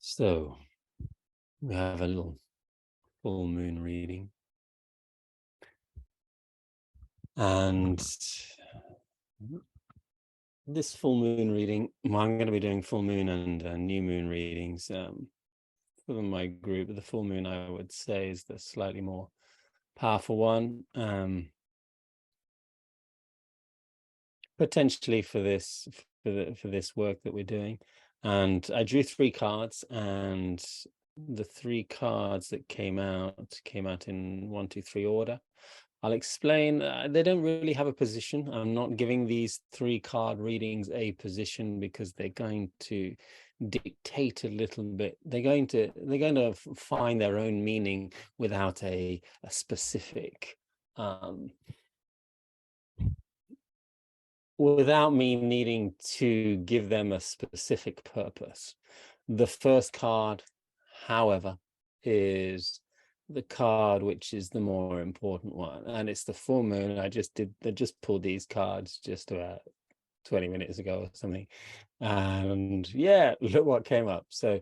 So we have a little full moon reading, and this full moon reading, I'm going to be doing full moon and new moon readings for my group. The full moon, I would say, is the slightly more powerful one, potentially for this for this work that we're doing. And I drew 3 cards, and the 3 cards that came out in 1, 2, 3 order. I'll explain. They don't really have a position. I'm not giving these 3 card readings a position because they're going to dictate a little bit. They're going to find their own meaning without a specific, without me needing to give them a specific purpose. The first card, however, is the card which is the more important one, and it's the full moon. I just pulled these cards just about 20 minutes ago or something, and yeah, look what came up. So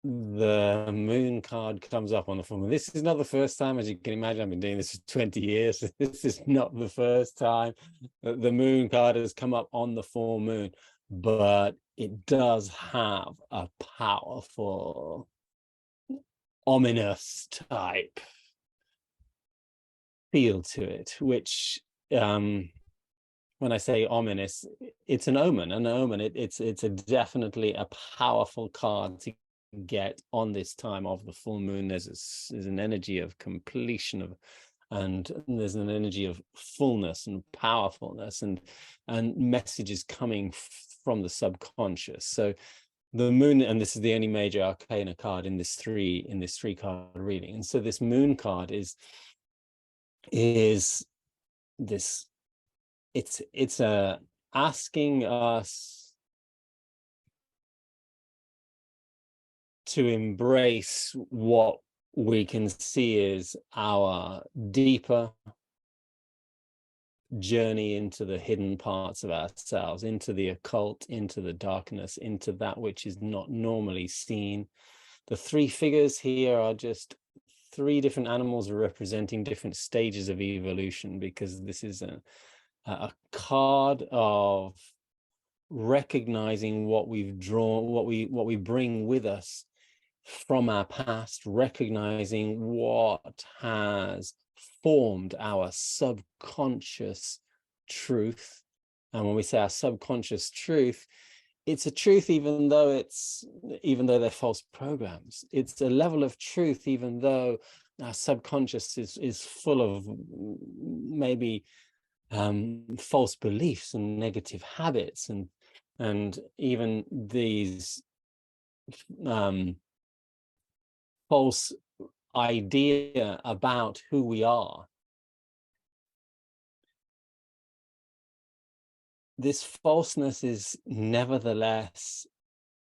the moon card comes up on the full moon. This is not the first time, as you can imagine. I've been doing this for 20 years. This is not the first time that the moon card has come up on the full moon, but it does have a powerful, ominous type feel to it, which when I say ominous, it's an omen. It's a definitely a powerful card to get on this time of the full moon. There's an energy of completion and there's an energy of fullness and powerfulness and messages coming from the subconscious. So the moon, and this is the only major arcana card in this three card reading. And so this moon card is this, it's asking us to embrace what we can see is our deeper journey into the hidden parts of ourselves, into the occult, into the darkness, into that which is not normally seen. The 3 figures here are just 3 different animals representing different stages of evolution, because this is a card of recognizing what we've drawn, what we bring with us from our past, recognizing what has formed our subconscious truth. And when we say our subconscious truth, it's a truth even though they're false programs. It's a level of truth even though our subconscious is full of maybe false beliefs and negative habits and even these false idea about who we are. This falseness is nevertheless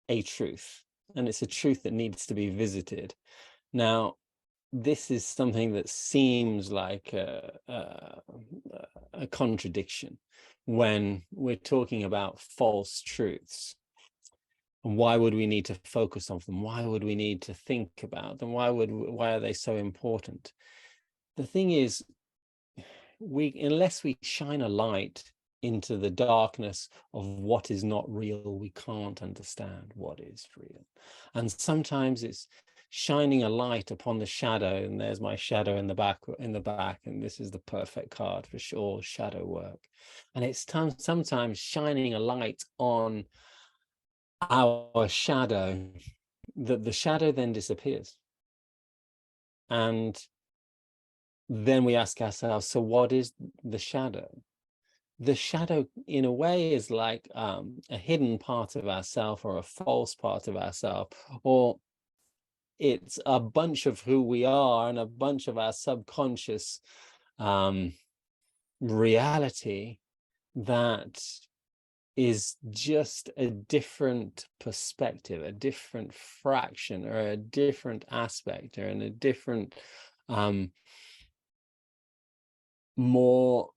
a truth, and it's a truth that needs to be visited. Now, this is something that seems like a contradiction when we're talking about false truths. And why would we need to focus on them? Why would we need to think about them? Why are they so important? The thing is, unless we shine a light into the darkness of what is not real, we can't understand what is real. And sometimes it's shining a light upon the shadow, and there's my shadow in the back, and this is the perfect card for sure, shadow work. And it's sometimes shining a light on our shadow, that the shadow then disappears. And then we ask ourselves, so what is the shadow? The shadow, in a way, is like a hidden part of ourself, or a false part of ourself, or it's a bunch of who we are and a bunch of our subconscious reality that is just a different perspective, a different fraction, or a different aspect, or in a different, more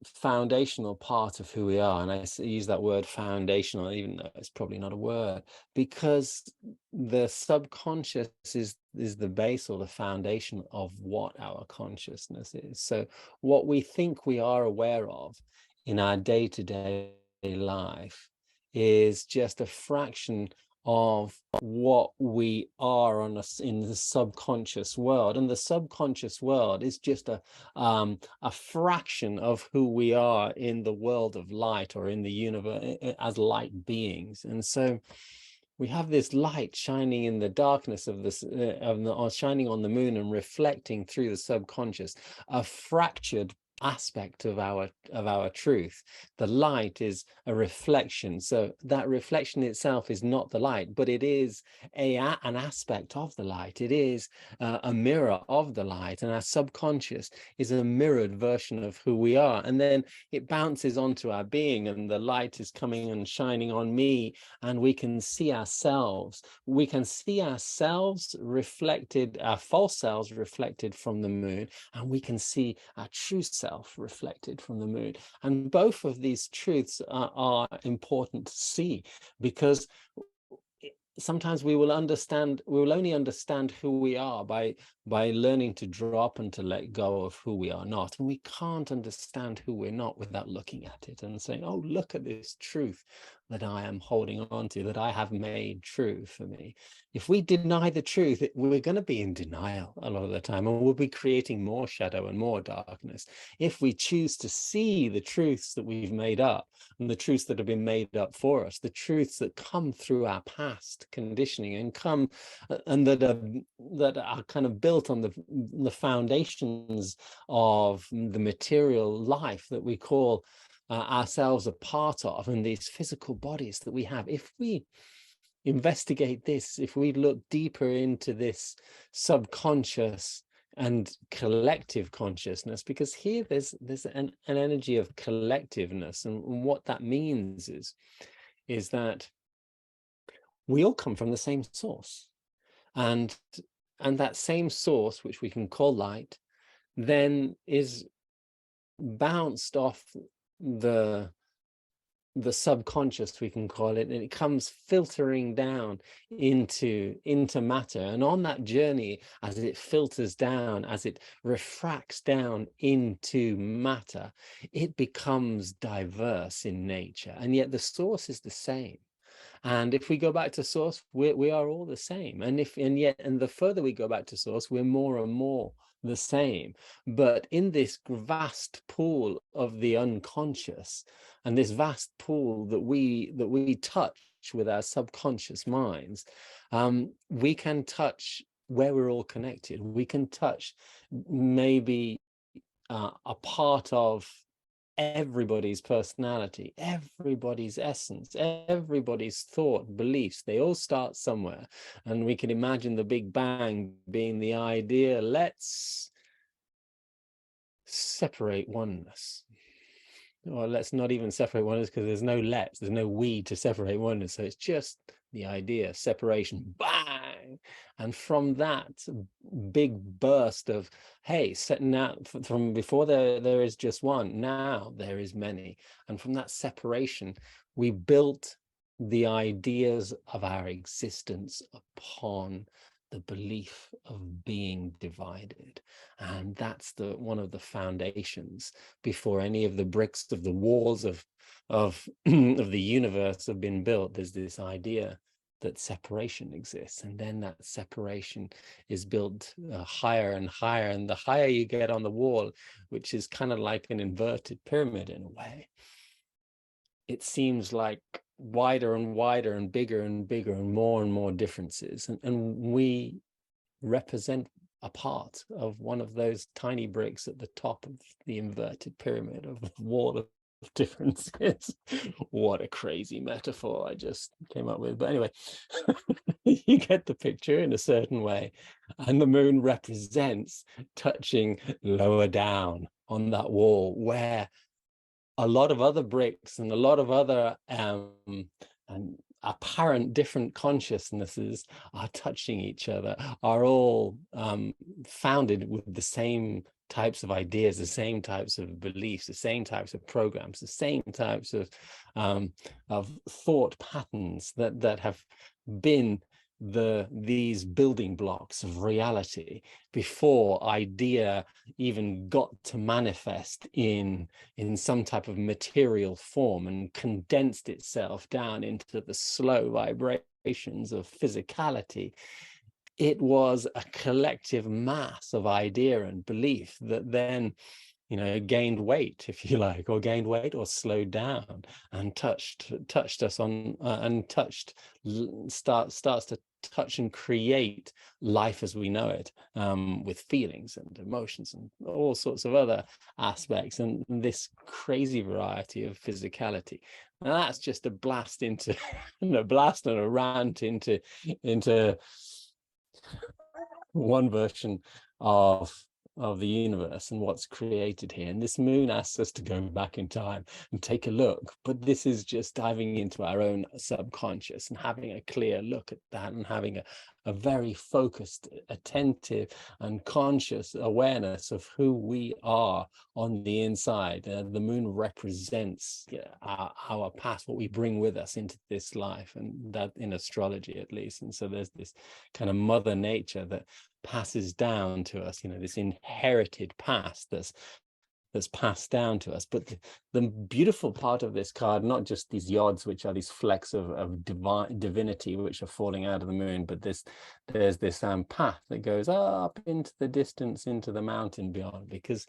foundational part of who we are, and I use that word foundational, even though it's probably not a word, because the subconscious is the base or the foundation of what our consciousness is. So what we think we are aware of in our day-to-day life is just a fraction of what we are in the subconscious world, and the subconscious world is just a fraction of who we are in the world of light, or in the universe as light beings. And so we have this light shining in the darkness of this or shining on the moon and reflecting through the subconscious, a fractured aspect of our truth. The light is a reflection, so that reflection itself is not the light, but it is an aspect of the light. It is a mirror of the light, and our subconscious is a mirrored version of who we are, and then it bounces onto our being, and the light is coming and shining on me, and we can see ourselves reflected, our false selves reflected from the moon, and we can see our true self reflected from the moon. And both of these truths are important to see, because sometimes we will only understand who we are by learning to drop and to let go of who we are not. And we can't understand who we're not without looking at it and saying, oh, look at this truth that I am holding on to, that I have made true for me. If we deny the truth, we're going to be in denial a lot of the time, and we'll be creating more shadow and more darkness. If we choose to see the truths that we've made up, and the truths that have been made up for us, the truths that come through our past conditioning and come and that are kind of built on the foundations of the material life that we call ourselves a part of, and these physical bodies that we have. If we investigate this, if we look deeper into this subconscious and collective consciousness, because here there's an energy of collectiveness, and what that means is that we all come from the same source, and that same source, which we can call light, then is bounced off the subconscious, we can call it, and it comes filtering down into matter. And on that journey, as it filters down, as it refracts down into matter, it becomes diverse in nature, and yet the source is the same. And if we go back to source, we are all the same. And the further we go back to source, we're more and more the same. But in this vast pool of the unconscious, and this vast pool that we touch with our subconscious minds, we can touch where we're all connected. We can touch maybe a part of everybody's personality, everybody's essence, everybody's thought, beliefs. They all start somewhere, and we can imagine the Big Bang being the idea, let's separate oneness. Or let's not even separate oneness, because there's no we to separate oneness. So it's just the idea, separation, bang. And from that big burst of, hey, setting out from before there is just one, now there is many. And from that separation, we built the ideas of our existence upon the belief of being divided. And that's one of the foundations before any of the bricks of the walls of the universe have been built. There's this idea that separation exists, and then that separation is built higher and higher, and the higher you get on the wall, which is kind of like an inverted pyramid in a way, it seems like wider and wider and bigger and more differences, and we represent a part of one of those tiny bricks at the top of the inverted pyramid of the wall of differences. What a crazy metaphor I just came up with, but anyway, you get the picture in a certain way, and the moon represents touching lower down on that wall, where a lot of other bricks and a lot of other apparent different consciousnesses are touching each other, are all founded with the same types of ideas, the same types of beliefs, the same types of programs, the same types of thought patterns that have been these building blocks of reality before idea even got to manifest in some type of material form and condensed itself down into the slow vibrations of physicality. It was a collective mass of idea and belief that then, you know, gained weight, if you like, or gained weight or slowed down and touched us on and starts to touch and create life as we know it, with feelings and emotions and all sorts of other aspects, and this crazy variety of physicality. And that's just a blast into a blast and a rant into one version of the universe and what's created here. And this moon asks us to go back in time and take a look, but this is just diving into our own subconscious and having a clear look at that, and having a very focused, attentive and conscious awareness of who we are on the inside. The moon represents our past, what we bring with us into this life, and that in astrology at least. And so there's this kind of mother nature that passes down to us, you know, this inherited past that's passed down to us. But the beautiful part of this card, not just these yods, which are these flecks of divinity which are falling out of the moon, but there's this path that goes up into the distance, into the mountain beyond, because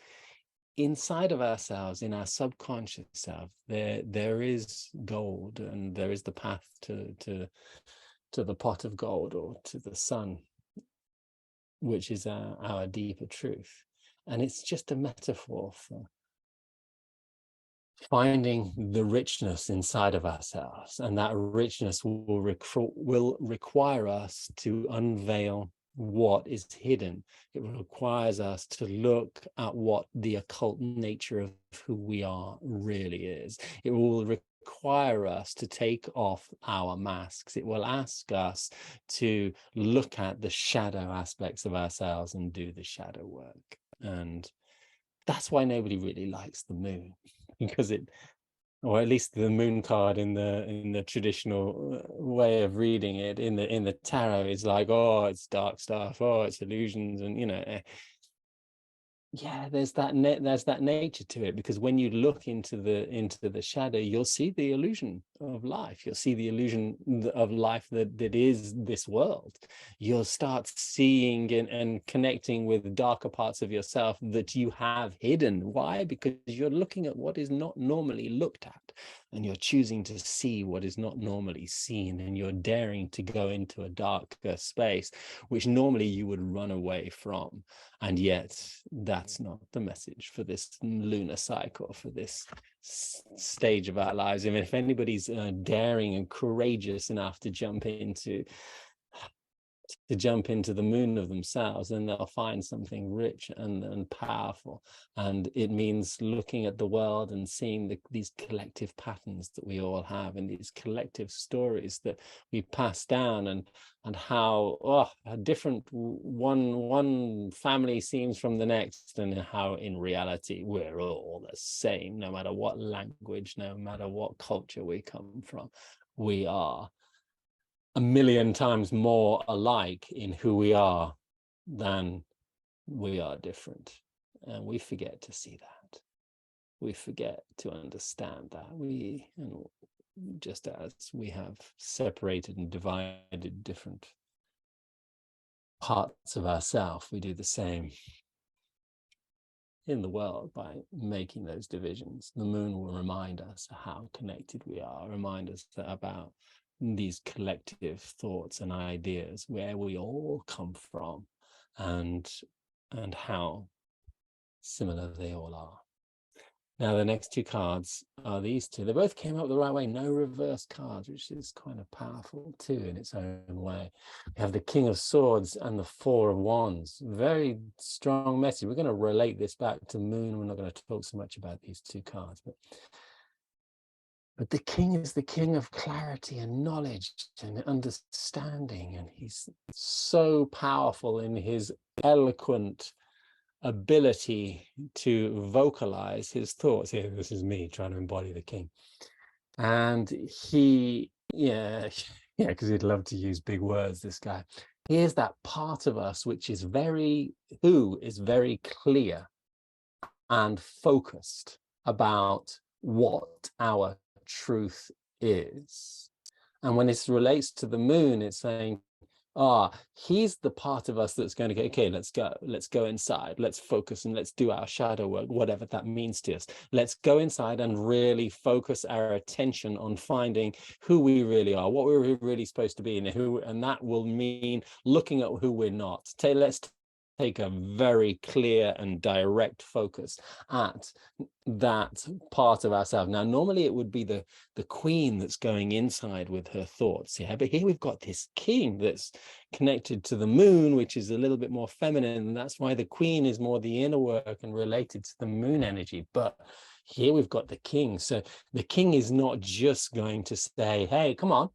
inside of ourselves, in our subconscious self, there is gold, and there is the path to the pot of gold, or to the sun, which is our deeper truth. And it's just a metaphor for finding the richness inside of ourselves, and that richness will require us to unveil what is hidden. It requires us to look at what the occult nature of who we are really is. It will require us to take off our masks. It will ask us to look at the shadow aspects of ourselves and do the shadow work. And that's why nobody really likes the moon, because it, or at least the moon card in the traditional way of reading it in the tarot, is like, oh, it's dark stuff, oh, it's illusions, and you know, yeah, there's that nature to it, because when you look into the shadow, you'll see the illusion of life. You'll see the illusion of life that is this world. You'll start seeing and connecting with darker parts of yourself that you have hidden. Why? Because you're looking at what is not normally looked at, and you're choosing to see what is not normally seen, and you're daring to go into a darker space which normally you would run away from. And yet that's not the message for this lunar cycle, for this stage of our lives. I mean, if anybody's daring and courageous enough to jump into the moon of themselves, then they'll find something rich and powerful. And it means looking at the world and seeing these collective patterns that we all have, and these collective stories that we pass down, and how different one family seems from the next, and how in reality we're all the same, no matter what language, no matter what culture we come from. We are a million times more alike in who we are than we are different. And we forget to see that. We forget to understand that. Just as we have separated and divided different parts of ourselves, we do the same in the world by making those divisions. The moon will remind us how connected we are, remind us about these collective thoughts and ideas, where we all come from, and how similar they all are. Now, the next two cards are these two. They both came up the right way, no reverse cards, which is kind of powerful too in its own way. We have the King of Swords and the Four of Wands. Very strong message. We're going to relate this back to moon. We're not going to talk so much about these two cards, but But the king is the king of clarity and knowledge and understanding. And he's so powerful in his eloquent ability to vocalize his thoughts. Here, this is me trying to embody the king. And he, yeah, because he'd love to use big words, this guy. Here's that part of us which is very clear and focused about what our truth is. And when it relates to the moon, it's saying, he's the part of us that's going to go, okay, let's go inside, let's focus and let's do our shadow work, whatever that means to us. Let's go inside and really focus our attention on finding who we really are, what we're really supposed to be, and that will mean looking at who we're not. Let's take a very clear and direct focus at that part of ourselves. Now, normally it would be the queen that's going inside with her thoughts, yeah, but here we've got this king that's connected to the moon, which is a little bit more feminine, and that's why the queen is more the inner work and related to the moon energy. But here we've got the king, so the king is not just going to say, hey, come on,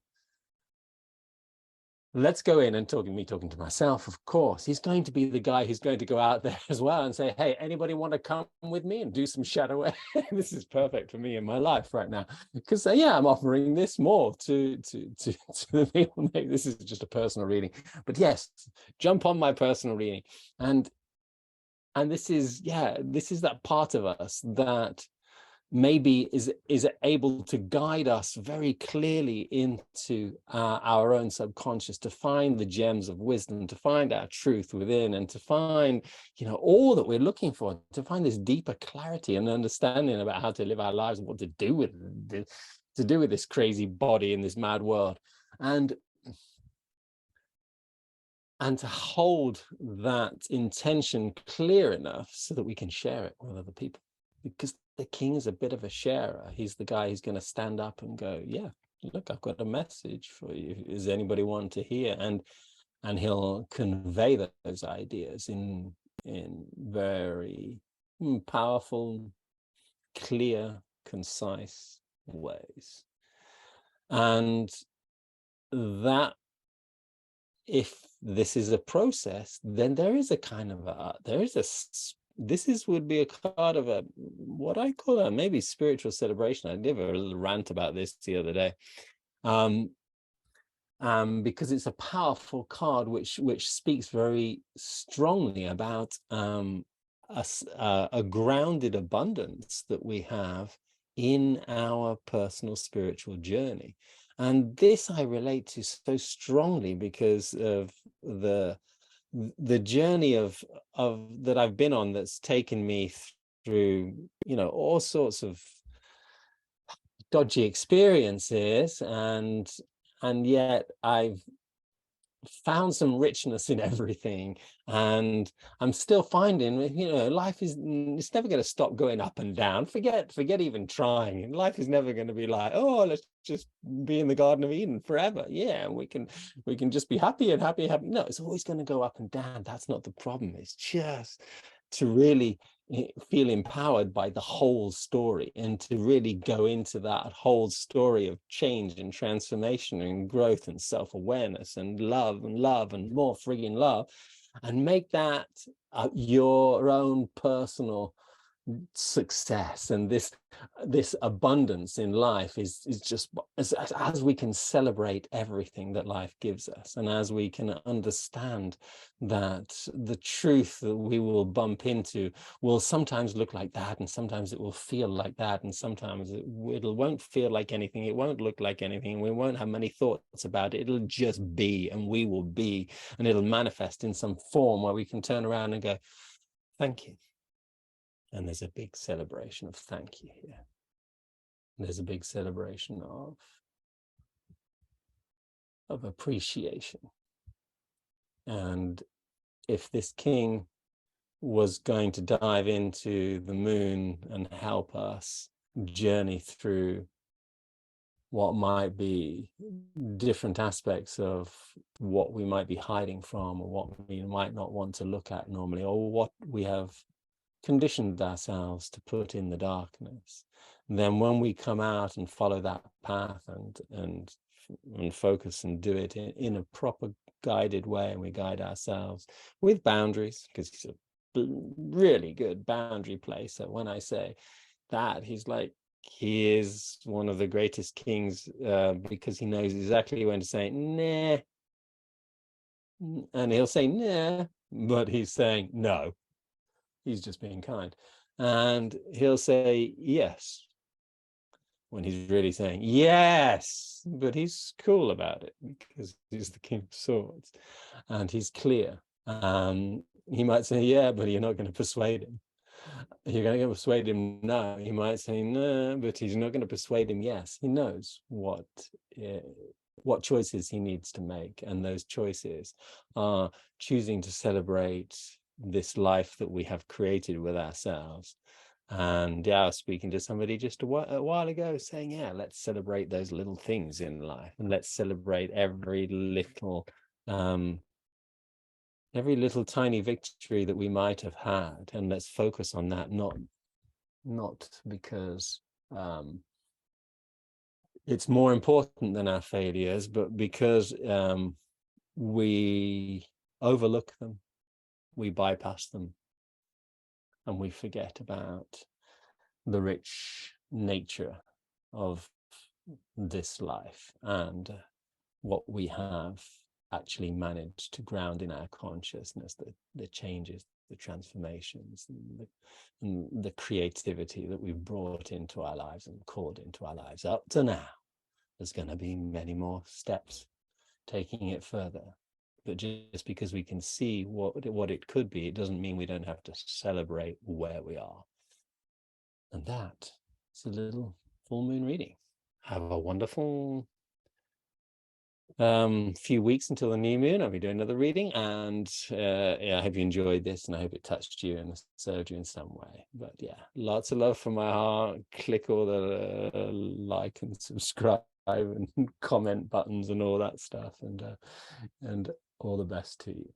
let's go in, and talking to myself, of course. He's going to be the guy who's going to go out there as well and say, hey, anybody want to come with me and do some shadow work? This is perfect for me in my life right now, because yeah, I'm offering this more to the people. This is just a personal reading, but yes, jump on my personal reading. And this is that part of us that maybe is able to guide us very clearly into our own subconscious, to find the gems of wisdom, to find our truth within, and to find, all that we're looking for, to find this deeper clarity and understanding about how to live our lives and what to do with this crazy body in this mad world, and to hold that intention clear enough so that we can share it with other people. Because the king is a bit of a sharer. He's the guy who's going to stand up and go, yeah, look, I've got a message for you. Does anybody want to hear? And he'll convey those ideas in very powerful, clear, concise ways. And that, if this is a process, then there is a kind of would be a card of what I call a maybe spiritual celebration. I gave a little rant about this the other day, because it's a powerful card which speaks very strongly about a grounded abundance that we have in our personal spiritual journey. And this I relate to so strongly because of the journey of that I've been on, that's taken me through, all sorts of dodgy experiences, and yet I've found some richness in everything, and I'm still finding, life it's never going to stop going up and down. Forget even trying. Life is never going to be like, oh, let's just be in the Garden of Eden forever. Yeah, we can just be happy and happy. No, it's always going to go up and down. That's not the problem. It's just to really feel empowered by the whole story, and to really go into that whole story of change and transformation and growth and self-awareness and love and more frigging love, and make that your own personal success. And this abundance in life is just as we can celebrate everything that life gives us, and as we can understand that the truth that we will bump into will sometimes look like that, and sometimes it will feel like that, and sometimes it won't feel like anything, it won't look like anything, and we won't have many thoughts about it. It'll just be, and we will be, and it'll manifest in some form where we can turn around and go, thank you. And there's a big celebration of thank you here. There's a big celebration of appreciation. And if this king was going to dive into the moon and help us journey through what might be different aspects of what we might be hiding from, or what we might not want to look at normally, or what we have conditioned ourselves to put in the darkness, then when we come out and follow that path and focus and do it in a proper guided way, and we guide ourselves with boundaries, because he's a really good boundary placer. When I say that, he is one of the greatest kings, because he knows exactly when to say nah, and he'll say nah, but he's saying no, he's just being kind. And he'll say yes when he's really saying yes, but he's cool about it because he's the King of Swords and he's clear. He might say yeah, but you're not going to persuade him. You're going to persuade him no. He might say no, but he's not going to persuade him yes. He knows what choices he needs to make, and those choices are choosing to celebrate this life that we have created with ourselves. And yeah, I was speaking to somebody just a while ago saying, yeah, let's celebrate those little things in life, and let's celebrate every little tiny victory that we might have had, and let's focus on that, not because it's more important than our failures, but because we overlook them, we bypass them, and we forget about the rich nature of this life and what we have actually managed to ground in our consciousness, the changes, the transformations, and the creativity that we've brought into our lives and called into our lives up to now. There's going to be many more steps taking it further, but just because we can see what it could be, it doesn't mean we don't have to celebrate where we are. And that is a little full moon reading. Have a wonderful few weeks until the new moon. I'll be doing another reading, and yeah, I hope you enjoyed this, and I hope it touched you and served you in some way. But yeah, lots of love from my heart. Click all the like and subscribe and comment buttons and all that stuff, and all the best to you.